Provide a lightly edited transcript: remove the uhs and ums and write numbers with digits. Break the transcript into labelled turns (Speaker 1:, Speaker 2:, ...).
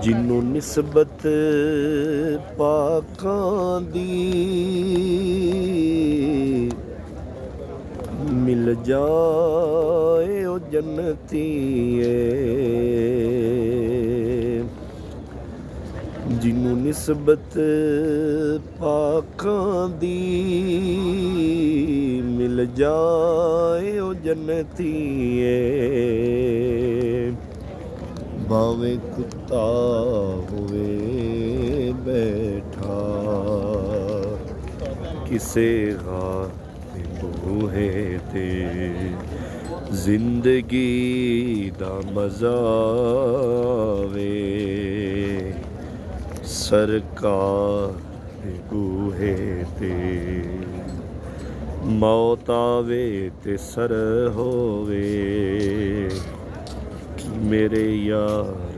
Speaker 1: ਜਿਹਨੂੰ ਨਿਸਬਤ ਪਾਕਾਂ ਦੀ ਮਿਲ ਜਾਏ ਉਹ ਜੰਨਤੀ ਏ। ਜਿਹਨੂੰ ਨਿਸਬਤ ਪਾਕਾਂ ਦੀ ਮਿਲ ਜਾਏ ਉਹ ਜੰਨਤੀ ਏ। ਭਾਵੇਂ ਕੁੱਤਾ ਹੋਵੇ ਬੈਠਾ ਕਿਸੇ ਗਾਰ ਦੇ ਬੂਹੇ ਤੇ, ਜ਼ਿੰਦਗੀ ਦਾ ਮਜ਼ਾ ਵੇ ਸਰਕਾਰ ਦੇ ਬੂਹੇ ਤੇ। ਮੌਤ ਆਵੇ ਤੇ ਸਰ ਹੋਵੇ ਮੇਰੇ ਯਾਰ